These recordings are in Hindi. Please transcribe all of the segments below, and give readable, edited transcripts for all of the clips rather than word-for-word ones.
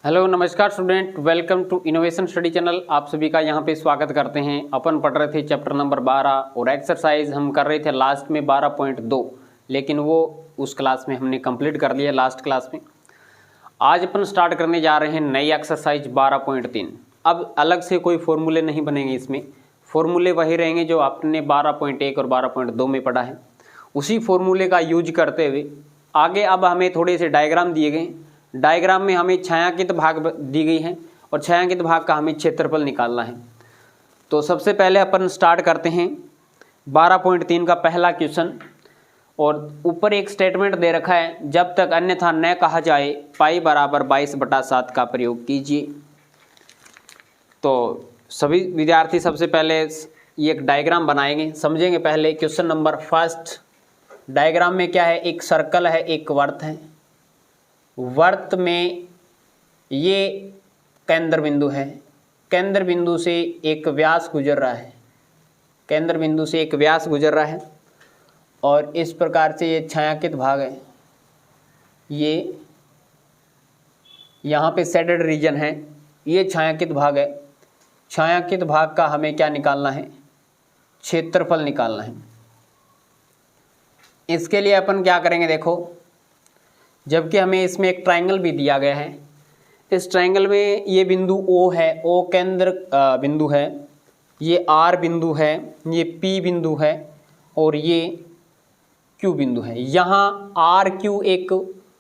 हेलो नमस्कार student, welcome to innovation study channel. आप सभी का यहाँ पे स्वागत करते हैं। अपन पढ़ रहे थे चैप्टर नंबर 12 और एक्सरसाइज हम कर रहे थे लास्ट में 12.2, लेकिन वो उस क्लास में हमने कंप्लीट कर लिया लास्ट क्लास में। आज अपन स्टार्ट करने जा रहे हैं नई एक्सरसाइज 12.3। अब अलग से कोई फॉर्मूले नहीं बनेंगे, इसमें फॉर्मूले वही रहेंगे जो आपने 12.1 और 12.2 में पढ़ा है। उसी फॉर्मूले का यूज करते हुए आगे अब हमें थोड़े से डायग्राम दिए गए। डायग्राम में हमें छायांकित भाग दी गई है और छायांकित भाग का हमें क्षेत्रफल निकालना है। तो सबसे पहले अपन स्टार्ट करते हैं 12.3 का पहला क्वेश्चन। और ऊपर एक स्टेटमेंट दे रखा है, जब तक अन्यथा न कहा जाए पाई बराबर 22/7 का प्रयोग कीजिए। तो सभी विद्यार्थी सबसे पहले ये एक डायग्राम बनाएंगे, समझेंगे। पहले क्वेश्चन नंबर फर्स्ट, डायग्राम में क्या है, एक सर्कल है, एक वर्त है। वर्त में ये केंद्र बिंदु है, केंद्र बिंदु से एक व्यास गुजर रहा है, केंद्र बिंदु से एक व्यास गुजर रहा है। और इस प्रकार से ये छायांकित भाग है, ये यहाँ पे शेडेड रीजन है, ये छायांकित भाग है। छायांकित भाग का हमें क्या निकालना है, क्षेत्रफल निकालना है। इसके लिए अपन क्या करेंगे, देखो, जबकि हमें इसमें एक ट्रायंगल भी दिया गया है। इस ट्रायंगल में ये बिंदु O है, O केंद्र बिंदु है, ये R बिंदु है, ये P बिंदु है और ये Q बिंदु है। यहाँ RQ एक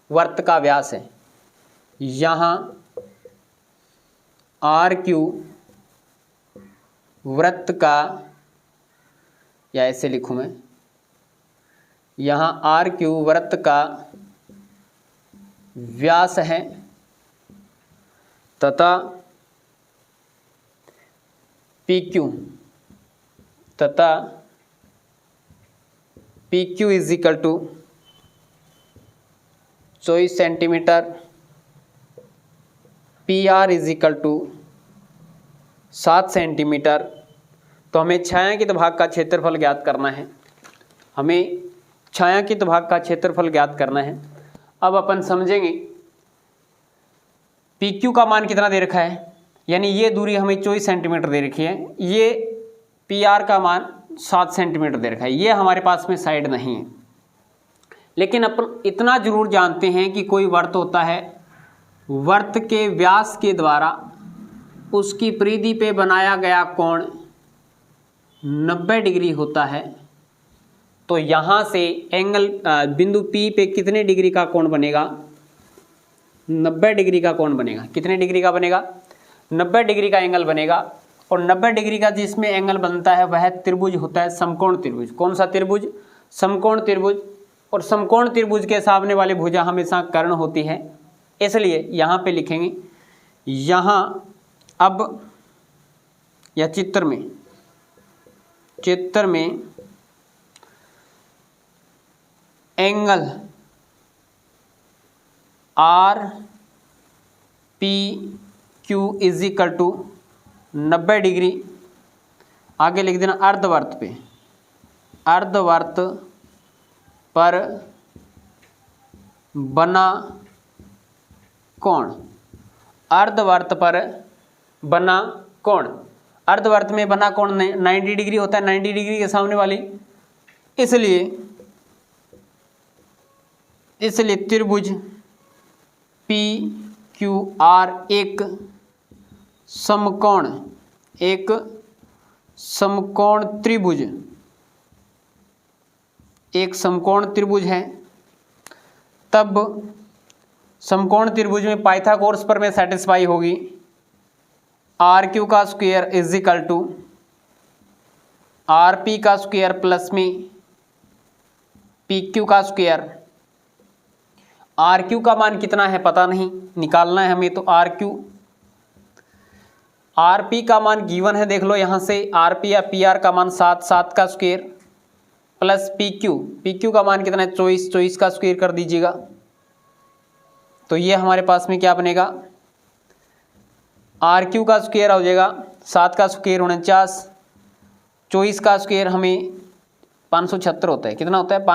वर्त का व्यास है, यहाँ RQ वृत्त का, या ऐसे लिखूँ मैं, यहाँ RQ वृत्त का व्यास है तथा PQ is equal to 24 centimetre, PR is equal to 7 centimetre. तो हमें छायांकित भाग का क्षेत्रफल ज्ञात करना है, हमें छायांकित भाग का क्षेत्रफल ज्ञात करना है। अब अपन समझेंगे PQ का मान कितना दे रखा है, यानी ये दूरी हमें 24 सेंटीमीटर दे रखी है, ये PR का मान 7 सेंटीमीटर दे रखा है। ये हमारे पास में साइड नहीं है, लेकिन अपन इतना जरूर जानते हैं कि कोई वर्त होता है, वर्त के व्यास के द्वारा उसकी परिधि पे बनाया गया कोण 90 डिग्री होता है। तो यहाँ से एंगल बिंदु P पे कितने डिग्री का कोण बनेगा, 90 डिग्री का कोण बनेगा। कितने डिग्री का बनेगा, 90 डिग्री का एंगल बनेगा। और 90 डिग्री का जिसमें एंगल बनता है वह त्रिभुज होता है, समकोण त्रिभुज। कौन सा त्रिभुज, समकोण त्रिभुज। और समकोण त्रिभुज के सामने वाली भुजा हमेशा कर्ण होती है, इसलिए यहाँ पे लिखेंगे, यहाँ अब या चित्र में angle RPQ is equal to 90 degree. आगे लिख देना अर्धवर्त पे, अर्धवर्त पर बना कोण, अर्धवर्त पर बना कोण। अर्धवर्त में बना कोण 90 डिग्री होता है, 90 डिग्री के सामने वाली, इसलिए त्रिभुज PQR एक समकोण त्रिभुज है। तब समकोण त्रिभुज में पाइथागोरस प्रमेय सेटिस्फाई होगी। RQ का square is equal to RP का स्क्वायर प्लस में PQ का स्क्वायर। RQ का मान कितना है पता नहीं, निकालना है हमें। तो RP का मान गिवन है, देख लो यहाँ से। RP या PR का मान 7 का स्क्वायर प्लस PQ का मान कितना है, 24 का स्क्वायर कर दीजिएगा। तो ये हमारे पास में क्या बनेगा, RQ का स्क्वायर हो जाएगा 7 का स्क्वायर 49, 24 का स्क्वायर हमें 576 होता है। कितना होता है,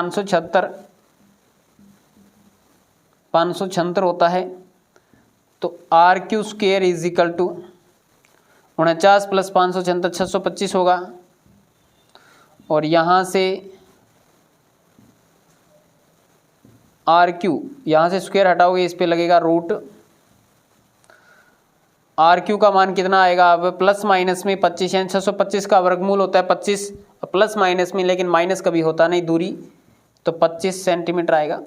576 होता है। तो R Q square is equal to 49 + 576 625 होगा। और यहाँ से आर क्यू, यहाँ से स्क्वायर हटाओगे इस पे लगेगा रूट। आर क्यू का मान कितना आएगा अब प्लस माइनस में 25, यानी 625 का वर्गमूल होता है 25 प्लस माइनस में, लेकिन माइनस कभी होता नहीं दूरी, तो 25 सेंटीमीटर आएगा।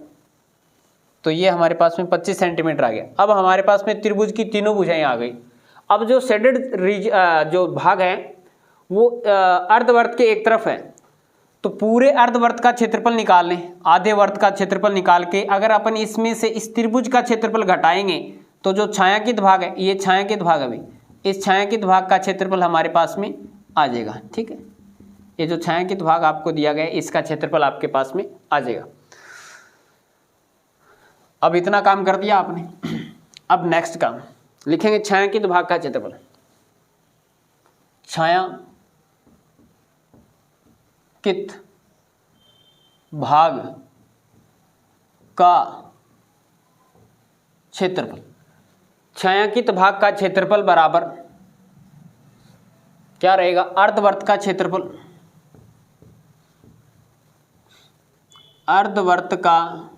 तो ये हमारे पास में 25 सेंटीमीटर आ गया। अब हमारे पास में त्रिभुज की तीनों भुजाएं आ गई। अब जो शेडेड जो भाग है वो अर्धवर्त के एक तरफ है, तो पूरे अर्धवर्त का क्षेत्रफल निकाल लें, आधे वर्त का क्षेत्रफल निकाल के अगर अपन इसमें से इस त्रिभुज का क्षेत्रफल घटाएंगे तो जो छायांकित भाग है, ये छायांकित भाग अभी, इस छायांकित भाग का क्षेत्रफल हमारे पास में आ जाएगा। ठीक है, ये जो छायांकित भाग आपको दिया गया है इसका क्षेत्रफल आपके पास में आ जाएगा। अब इतना काम कर दिया आपने। अब नेक्स्ट काम लिखेंगे छायांकित भाग का क्षेत्रफल। छायांकित भाग का क्षेत्रफल, छायांकित भाग का क्षेत्रफल बराबर क्या रहेगा, अर्धवर्त का क्षेत्रफल, अर्धवर्त का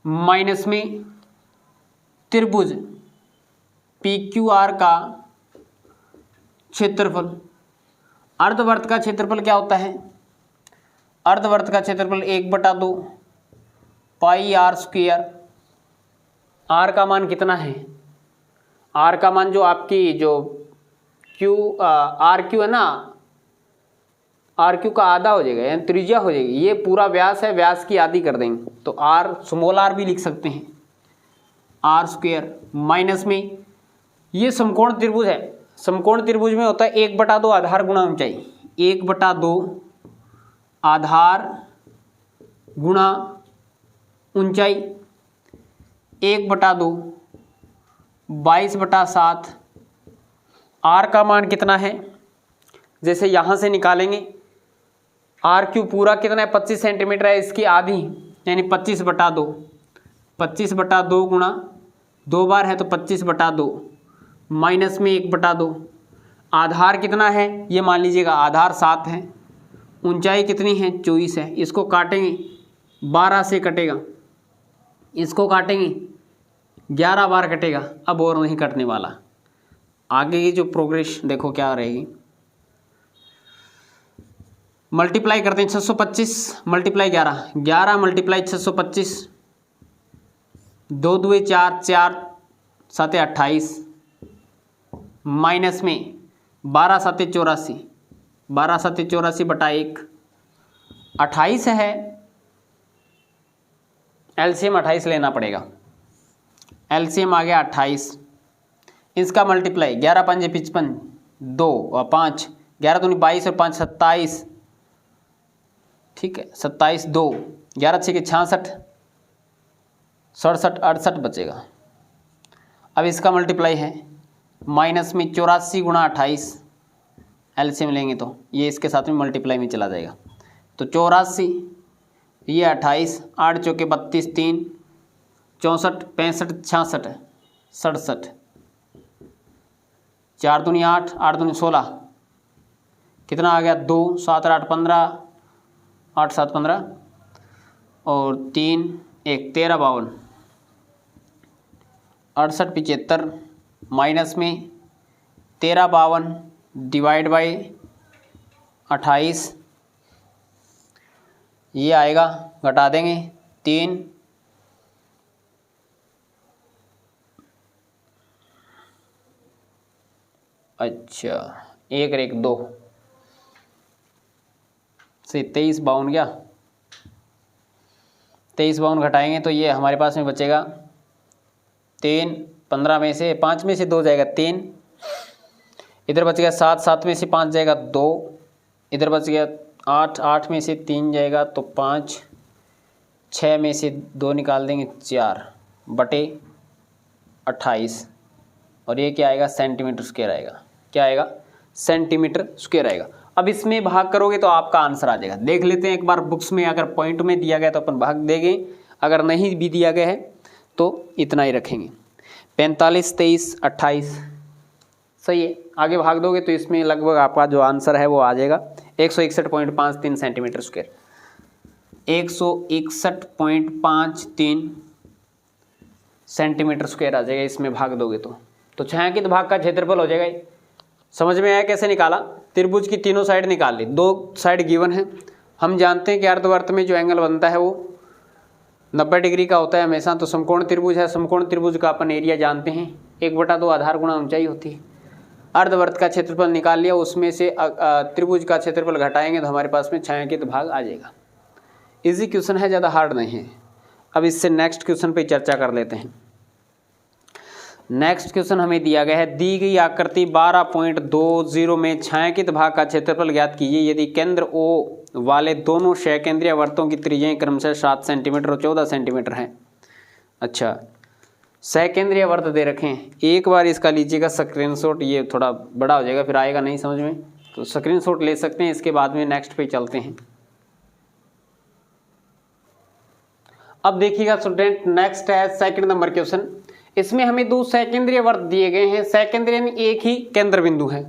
माइनस में त्रिभुज PQR का क्षेत्रफल। अर्धवर्त का क्षेत्रफल क्या होता है, अर्धवर्त का क्षेत्रफल 1/2 पाई आर स्क्वायर। आर का मान कितना है, आर का मान जो आपकी जो आर क्यू है ना, आर क्यू का आधा हो जाएगा, यानी त्रिज्या हो जाएगी। ये पूरा व्यास है, व्यास की आधी कर देंगे तो आर स्मॉल आर भी लिख सकते हैं, आर स्क्वायर माइनस में ये समकोण त्रिभुज है। समकोण त्रिभुज में होता है 1/2 आधार गुणा ऊंचाई, 1/2 आधार गुणा ऊंचाई, 1/2 22/7। आर का मान कितना है, जैसे यहाँ से निकालेंगे, आर क्यू पूरा कितना है 25 सेंटीमीटर है, इसकी आधी यानी 25/2, 25/2 गुणा 2 बार है तो 25/2 माइनस में 1/2। आधार कितना है ये मान लीजिएगा, आधार 7 है, ऊंचाई कितनी है 24 है। इसको काटेंगे 12 से कटेगा, इसको काटेंगे 11 बार कटेगा, अब और नहीं कटने वाला। आगे की जो प्रोग्रेस देखो क्या रहेगी, मल्टीप्लाई करते हैं 625 मल्टीप्लाई 11, 11 मल्टीप्लाई 625, 2 दूए 4, 4 7 28 माइनस में 12 7 84, 12 7 84/1 28 है, एलसीएम 28 लेना पड़ेगा। एलसीएम आ गया 28, इसका मल्टीप्लाई 11 5 55, 2 और 5, 11 दूनी 22 और 5 27, ठीक है 27, 2 11 6 66, 67 68 बचेगा। अब इसका मल्टीप्लाई है माइनस में 84 गुणा 28, एलसीएम लेंगे तो ये इसके साथ में मल्टीप्लाई में चला जाएगा, तो 84 ये 28, 8 चौके 32, 3 64 65 66 67, 4 दूनी 8, 8 दूनी 16, कितना आ गया 2 7 8 15, 8 7 15 और 3 1 13 52, 68 75 माइनस में 13 52 डिवाइड बाई 28, ये आएगा, घटा देंगे 3 अच्छा 1 और 1 2 से 23 52 गया, 23 52 घटाएंगे तो ये हमारे पास में बचेगा 3, 15 में से 5 में से 2 जाएगा 3, इधर बच गया 7, 7 में से 5 जाएगा 2, इधर बच गया 8, 8 में से 3 जाएगा तो 5, 6 में से 2 निकाल देंगे 4/28, और ये क्या आएगा सेंटीमीटर स्क्वायर आएगा, क्या आएगा सेंटीमीटर स्क्वायर आएगा। अब इसमें भाग करोगे तो आपका आंसर आ जाएगा। देख लेते हैं एक बार बुक्स में, अगर पॉइंट में दिया गया तो अपन भाग देंगे, अगर नहीं भी दिया गया है तो इतना ही रखेंगे। 45, 23, 28 सही है। आगे भाग दोगे तो इसमें लगभग आपका जो आंसर है वो आ जाएगा 161.53 सेंटीमीटर स्क्वायर, 161.53 सेंटीमीटर स्क्वायर आ जाएगा इसमें भाग दोगे तो छायांकित भाग का क्षेत्रफल हो जाएगा। समझ में आया कैसे निकाला? त्रिभुज की तीनों साइड निकाल ली, दो साइड गिवन है। हम जानते हैं कि अर्धवर्त में जो एंगल बनता है वो 90 डिग्री का होता है हमेशा। तो समकोण त्रिभुज है, समकोण त्रिभुज का अपन एरिया जानते हैं 1/2 आधार गुणा ऊंचाई होती है। अर्धवर्त का क्षेत्रफल निकाल लिया, उसमें से त्रिभुज का क्षेत्रफल घटाएंगे तो हमारे पास में छायांकित भाग आ जाएगा। इजी क्वेश्चन है, ज़्यादा हार्ड नहीं है। अब इससे नेक्स्ट क्वेश्चन पे चर्चा कर लेते हैं। नेक्स्ट क्वेश्चन हमें दिया गया है, दी गई आकृति 12.20 में छायांकित भाग का क्षेत्रफल ज्ञात कीजिए यदि केंद्र O वाले दोनों सहकेंद्रीय वर्तों की त्रिज्याएं क्रमशः 7 सेंटीमीटर और 14 सेंटीमीटर हैं। अच्छा, सहकेंद्रीय वर्त दे रखे हैं। एक बार इसका लीजिएगा स्क्रीनशॉट, ये थोड़ा बड़ा हो जाएगा फिर आएगा नहीं समझ में, तो स्क्रीनशॉट ले सकते हैं। इसके बाद में नेक्स्ट पे चलते हैं। अब देखिएगा स्टूडेंट, नेक्स्ट है सेकंड नंबर क्वेश्चन। इसमें हमें दो सहकेंद्रीय वर्त दिए गए हैं। सहकेंद्रीय यानी एक ही केंद्र बिंदु है,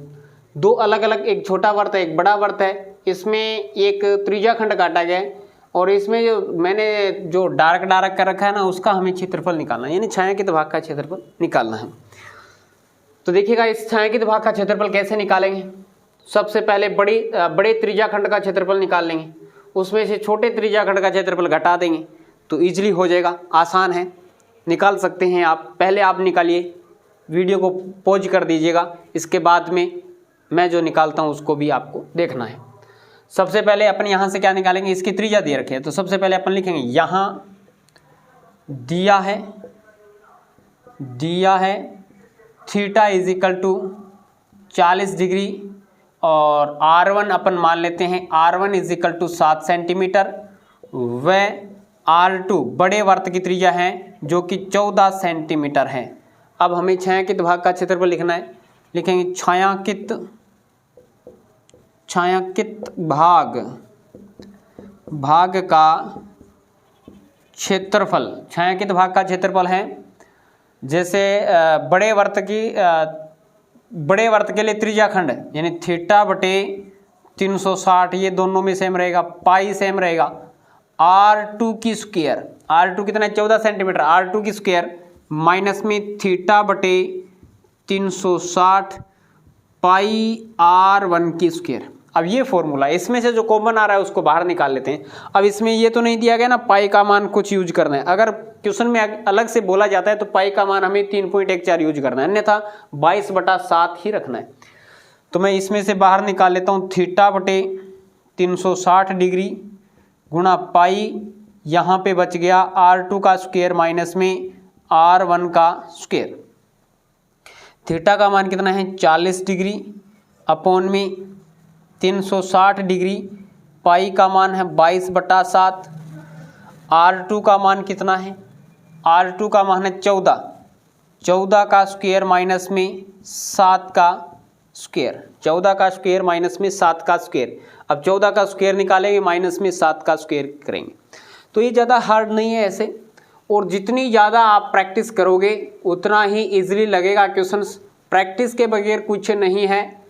दो अलग अलग, एक छोटा वर्त है एक बड़ा वर्त है। इसमें एक त्रिज्याखंड काटा गया है और इसमें जो मैंने जो डार्क कर रखा है ना उसका हमें क्षेत्रफल निकालना है, यानी छायांकित भाग का क्षेत्रफल निकालना है। तो देखिएगा इस छायांकित भाग का क्षेत्रफल कैसे निकालेंगे। सबसे पहले बड़े त्रिज्याखंड का क्षेत्रफल निकाल लेंगे, उसमें से छोटे त्रिज्याखंड का क्षेत्रफल घटा देंगे तो ईजिली हो जाएगा, आसान है, निकाल सकते हैं आप। पहले आप निकालिए, वीडियो को पॉज कर दीजिएगा, इसके बाद में मैं जो निकालता हूँ उसको भी आपको देखना है। सबसे पहले अपन यहाँ से क्या निकालेंगे, इसकी त्रिज्या दे रखे हैं तो सबसे पहले अपन लिखेंगे यहाँ दिया है थीटा = 40 डिग्री और R1 अपन मान लेते हैं R1 = 7 सेंटीमीटर व R2 बड़े वर्त की त्रिज्या है जो कि 14 सेंटीमीटर है। अब हमें छायांकित भाग का क्षेत्रफल लिखना है, लिखेंगे छायांकित भाग का क्षेत्रफल। छायांकित भाग का क्षेत्रफल है जैसे बड़े वर्त के लिए त्रिज्याखंड यानी θ/360 ये दोनों में सेम रहेगा, पाई सेम रहेगा। R2 की स्क्वायर, R2 कितना है 14 सेंटीमीटर, R2 की स्क्वायर माइनस में θ/360 पाई R1 की स्क्वायर। अब ये फॉर्मूला, इसमें से जो कॉमन आ रहा है उसको बाहर निकाल लेते हैं। अब इसमें ये तो नहीं दिया गया ना पाई का मान कुछ यूज करना है, अगर क्वेश्चन में अलग से बोला जाता है तो पाई का मान हमें 3.14 यूज करना है, अन्यथा 22/7 ही रखना है। तो मैं इसमें से बाहर निकाल लेता हूँ θ/360 डिग्री गुणा पाई, यहाँ पे बच गया R2 का स्क्वायर माइनस में R1 का स्क्वायर। थीटा का मान कितना है 40 डिग्री अपॉन में 360 डिग्री, पाई का मान है 22/7। R2 का मान कितना है, R2 का मान है 14 का स्क्वायर माइनस में 7 का स्क्वायर, 14 का स्क्वायर माइनस में 7 का स्क्वायर। अब 14 का स्क्वायर निकालेंगे माइनस में 7 का स्क्वायर करेंगे, तो ये ज़्यादा हार्ड नहीं है ऐसे। और जितनी ज़्यादा आप प्रैक्टिस करोगे उतना ही इजीली लगेगा क्वेश्चंस। प्रैक्टिस के बगैर कुछ नहीं है,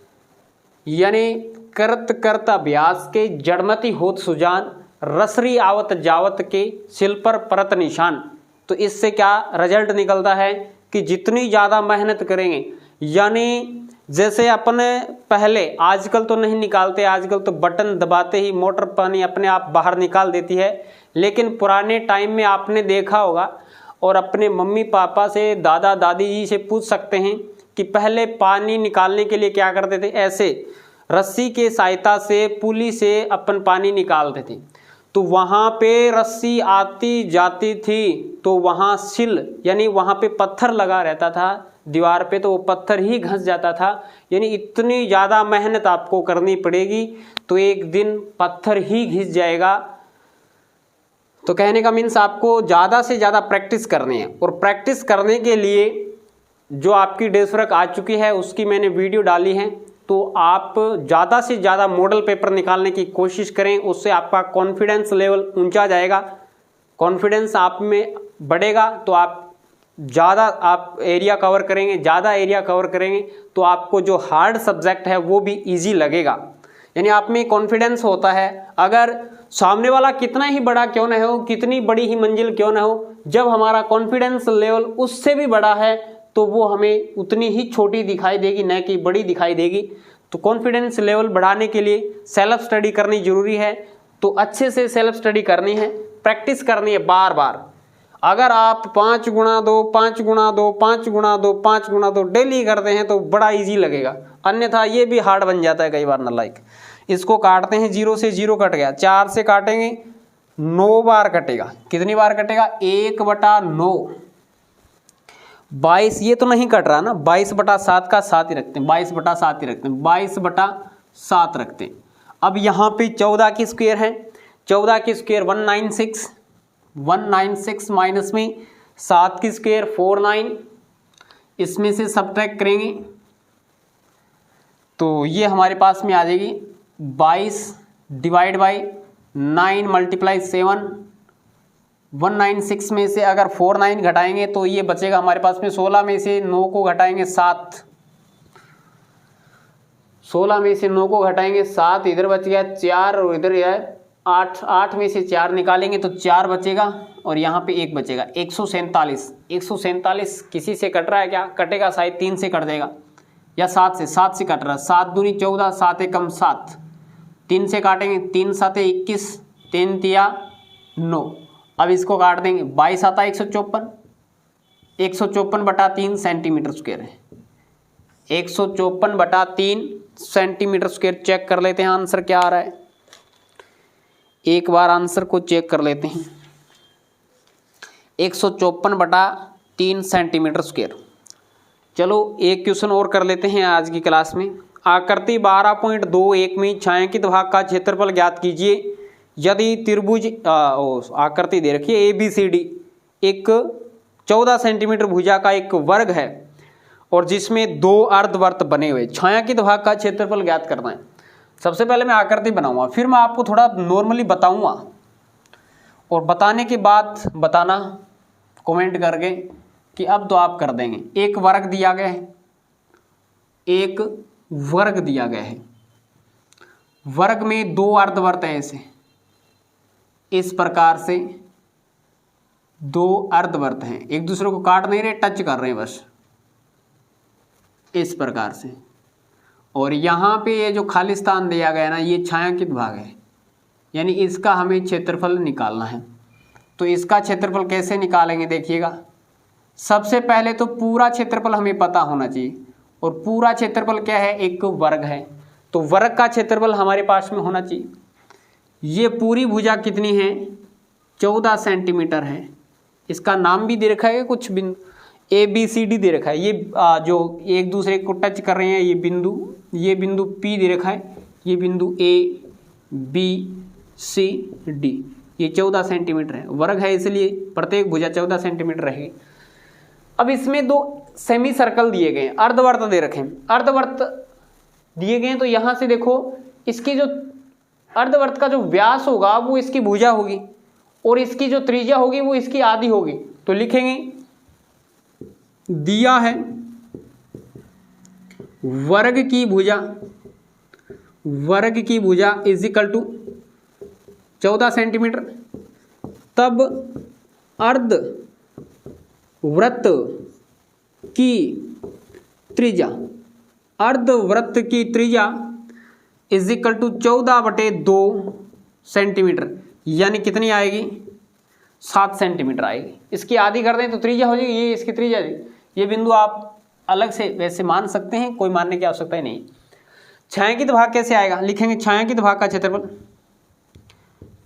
यानी करत अभ्यास के जड़मति होत सुजान, रसरी आवत जावत के सिल पर परत निशान। तो इससे क्या रिजल्ट निकलता है कि जितनी ज़्यादा मेहनत करेंगे, यानी जैसे अपने पहले, आजकल तो नहीं निकालते, आजकल तो बटन दबाते ही मोटर पानी अपने आप बाहर निकाल देती है, लेकिन पुराने टाइम में आपने देखा होगा और अपने मम्मी पापा से दादा दादी जी से पूछ सकते हैं कि पहले पानी निकालने के लिए क्या करते थे, ऐसे रस्सी के सहायता से पुली से अपन पानी निकालते थे। तो वहाँ पे रस्सी आती जाती थी तो वहाँ सिल यानी वहाँ पे पत्थर लगा रहता था दीवार पे, तो वो पत्थर ही घस जाता था। यानी इतनी ज़्यादा मेहनत आपको करनी पड़ेगी तो एक दिन पत्थर ही घिस जाएगा। तो कहने का मीन्स आपको ज़्यादा से ज़्यादा प्रैक्टिस करनी है, और प्रैक्टिस करने के लिए जो आपकी डेस्क वर्क आ चुकी है उसकी मैंने वीडियो डाली है, तो आप ज़्यादा से ज़्यादा मॉडल पेपर निकालने की कोशिश करें, उससे आपका कॉन्फिडेंस लेवल ऊंचा जाएगा। कॉन्फिडेंस आप में बढ़ेगा तो आप ज़्यादा आप एरिया कवर करेंगे, ज़्यादा एरिया कवर करेंगे तो आपको जो हार्ड सब्जेक्ट है वो भी इजी लगेगा। यानी आप में कॉन्फिडेंस होता है, अगर सामने वाला कितना ही बड़ा क्यों ना हो, कितनी बड़ी ही मंजिल क्यों ना हो, जब हमारा कॉन्फिडेंस लेवल उससे भी बड़ा है तो वो हमें उतनी ही छोटी दिखाई देगी, न कि बड़ी दिखाई देगी। तो कॉन्फिडेंस लेवल बढ़ाने के लिए सेल्फ स्टडी करनी जरूरी है। तो अच्छे से सेल्फ स्टडी करनी है, प्रैक्टिस करनी है बार बार। अगर आप 5 गुणा 2 5 गुणा 2 5 गुणा 2 5 गुणा 2 डेली करते हैं तो बड़ा इजी लगेगा, अन्यथा ये भी हार्ड बन जाता है कई बार नालायक। इसको काटते हैं, 0 से 0 कट गया, 4 से काटेंगे 9 बार कटेगा। कितनी बार कटेगा? 1/9। 22 ये तो नहीं कट रहा ना, 22/7 का 7 ही रखते हैं, 22/7 ही रखते हैं, 22/7 रखते हैं। अब यहाँ पे 14 की स्क्वायर है, 14 की स्क्वायर 196, 196 माइनस में 7 की स्क्वायर 49, इसमें से सब्ट्रैक्ट करेंगे तो ये हमारे पास में आ जाएगी 22 डिवाइड बाई 9 मल्टीप्लाई 7। 196 में से अगर 49 घटाएंगे तो ये बचेगा हमारे पास में 16 में से 9 को घटाएंगे 7, 16 में से 9 को घटाएंगे 7, इधर बच गया 4 और इधर है 8, 8 में से 4 निकालेंगे तो 4 बचेगा और यहाँ पे 1 बचेगा। 147, 147 किसी से कट रहा है क्या? कटेगा शायद 3 से कट देगा या 7 से, 7 से कट रहा है। 7 दूनी 14, 7 एकम 7, 3 से काटेंगे, 3 7 21, 3 तिया 9। अब इसको काट देंगे, 22 आता है 154, 154/3 सेंटीमीटर स्क्वायर है। 154/3 सेंटीमीटर स्क्वायर। चेक कर लेते हैं आंसर क्या आ रहा है, एक बार आंसर को चेक कर लेते हैं। 154/3 सेंटीमीटर स्क्वायर। चलो एक क्वेश्चन और कर लेते हैं आज की क्लास में। आकृति 12.21 में छायांकित भाग का क्षेत्रफल ज्ञात कीजिए। यदि त्रिभुज आकृति दे रखी है ABCD, एक 14 सेंटीमीटर भुजा का एक वर्ग है और जिसमें 2 अर्धवृत्त बने हुए, छायांकित भाग का क्षेत्रफल ज्ञात करना है। सबसे पहले मैं आकृति बनाऊंगा, फिर मैं आपको थोड़ा नॉर्मली बताऊंगा और बताने के बाद बताना कमेंट करके कि अब तो आप कर देंगे। एक वर्ग दिया गया है, एक वर्ग दिया गया है, वर्ग में 2 अर्धवृत्त है, ऐसे इस प्रकार से 2 अर्धवृत्त हैं, एक दूसरे को काट नहीं रहे, टच कर रहे हैं बस इस प्रकार से। और यहाँ पे ये जो खाली स्थान दिया गया है ना, ये छायांकित भाग है, यानी इसका हमें क्षेत्रफल निकालना है। तो इसका क्षेत्रफल कैसे निकालेंगे देखिएगा। सबसे पहले तो पूरा क्षेत्रफल हमें पता होना चाहिए, और पूरा क्षेत्रफल क्या है? एक वर्ग है, तो वर्ग का क्षेत्रफल हमारे पास में होना चाहिए। ये पूरी भुजा कितनी है? 14 सेंटीमीटर है। इसका नाम भी दे रखा है, कुछ बिंदु ABCD दे रखा है। ये जो एक दूसरे को टच कर रहे हैं, ये बिंदु P दे रखा है, ये बिंदु ABCD, ये 14 सेंटीमीटर है। वर्ग है इसलिए प्रत्येक भुजा 14 सेंटीमीटर रहेगी। अब इसमें 2 सेमी सर्कल दिए गए हैं, अर्धवृत्त दे रखे हैं, अर्धवृत्त दिए गए हैं। तो यहाँ से देखो, इसकी जो अर्धवृत्त का जो व्यास होगा वो इसकी भुजा होगी और इसकी जो त्रिज्या होगी वो इसकी आधी होगी। तो लिखेंगे दिया है वर्ग की भुजा इज इक्वल टू 14 सेंटीमीटर, तब अर्धवृत्त की त्रिज्या इज इक्वल टू 14/2 सेंटीमीटर, यानी कितनी आएगी? 7 सेंटीमीटर आएगी। इसकी आधी कर दें तो त्रिज्या हो जाएगी, ये इसकी त्रिज्या। ये बिंदु आप अलग से वैसे मान सकते हैं, कोई मानने की आवश्यकता ही नहीं। छायांकित भाग कैसे आएगा? लिखेंगे छायांकित भाग का क्षेत्रफल,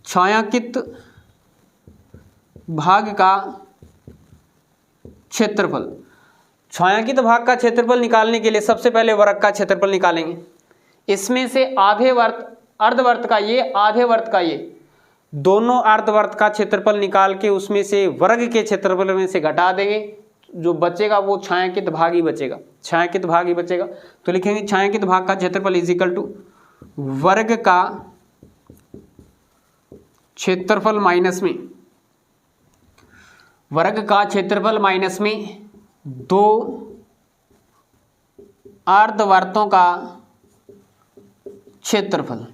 छायांकित भाग का क्षेत्रफल। छायांकित भाग का क्षेत्रफल निकालने के लिए सबसे पहले वर्ग का क्षेत्रफल निकालेंगे। इसमें से आधे वर्त, अर्धवर्त का ये, आधे वर्त का ये, दोनों अर्धवर्त का क्षेत्रफल निकाल के उसमें से वर्ग के क्षेत्रफल में से घटा देंगे, जो बचेगा वो छायांकित भाग ही बचेगा, छायांकित भाग ही बचेगा। तो लिखेंगे छायांकित भाग का क्षेत्रफल इज इक्वल टू वर्ग का क्षेत्रफल माइनस में वर्ग का क्षेत्रफल माइनस में 2 अर्धवर्तों का क्षेत्रफल।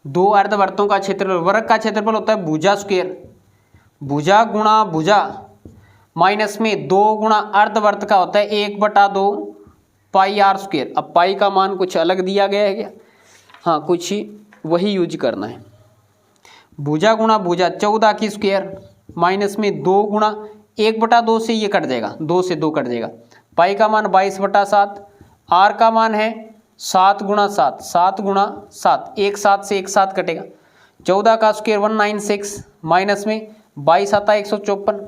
2 अर्धवर्तों का क्षेत्रफल, वर्ग का क्षेत्रफल होता है भुजा स्क्वायर, भुजा गुणा भुजा माइनस में 2 गुणा अर्धवर्त का होता है 1/2 पाई आर स्क्वायर। अब पाई का मान कुछ अलग दिया गया है क्या? हाँ, कुछ ही वही यूज करना है। भुजा गुणा भुजा 14 की स्क्वायर माइनस में 2 गुणा 1/2 से ये कट जाएगा, 2 से 2 कट जाएगा। पाई का मान 22/7, आर का मान है 7 गुणा 7, 7 गुणा 7, 1 7 से 1 7 कटेगा। 14 का स्क्वायर 196 माइनस में 22 आता है 154,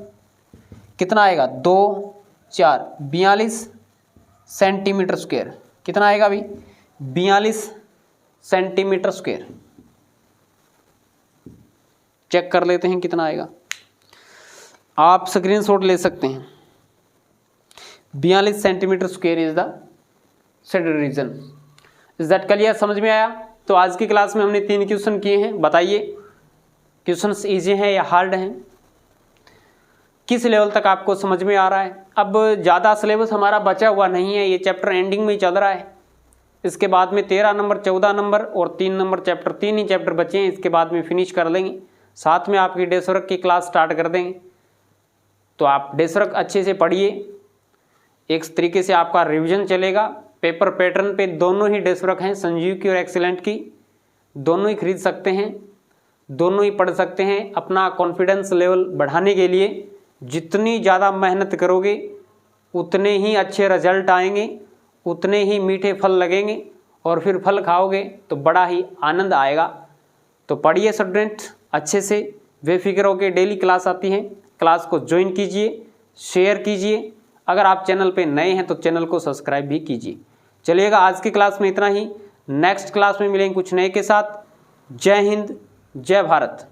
कितना आएगा 2 4 42 सेंटीमीटर स्क्वायर। कितना आएगा अभी 42 सेंटीमीटर स्क्वायर। चेक कर लेते हैं कितना आएगा, आप स्क्रीनशॉट ले सकते हैं। 42 centimetre square is the shaded region. Is that clear? समझ में आया? तो आज की क्लास में हमने 3 क्वेश्चन किए हैं। बताइए क्वेश्चंस इजी हैं या हार्ड हैं? किस लेवल तक आपको समझ में आ रहा है? अब ज़्यादा सिलेबस हमारा बचा हुआ नहीं है, ये चैप्टर एंडिंग में ही चल रहा है। इसके बाद में 13 नंबर 14 नंबर और 3 नंबर चैप्टर, 3 ही चैप्टर बचे हैं। इसके बाद में फिनिश कर लेंगे, साथ में आपकी डेस वर्क की क्लास स्टार्ट कर देंगे। तो आप डेस वर्क अच्छे से पढ़िए, एक तरीके से आपका रिवीजन चलेगा। पेपर पैटर्न पे दोनों ही डेस वर्क हैं, संजीव की और एक्सीलेंट की, दोनों ही खरीद सकते हैं, दोनों ही पढ़ सकते हैं। अपना कॉन्फिडेंस लेवल बढ़ाने के लिए जितनी ज़्यादा मेहनत करोगे उतने ही अच्छे रिजल्ट आएंगे, उतने ही मीठे फल लगेंगे और फिर फल खाओगे तो बड़ा ही आनंद आएगा। तो पढ़िए स्टूडेंट अच्छे से, बेफिक्र होकर। डेली क्लास आती है, क्लास को ज्वाइन कीजिए, शेयर कीजिए। अगर आप चैनल पे नए हैं तो चैनल को सब्सक्राइब भी कीजिए। चलिएगा, आज की क्लास में इतना ही। नेक्स्ट क्लास में मिलेंगे कुछ नए के साथ। जय हिंद, जय भारत।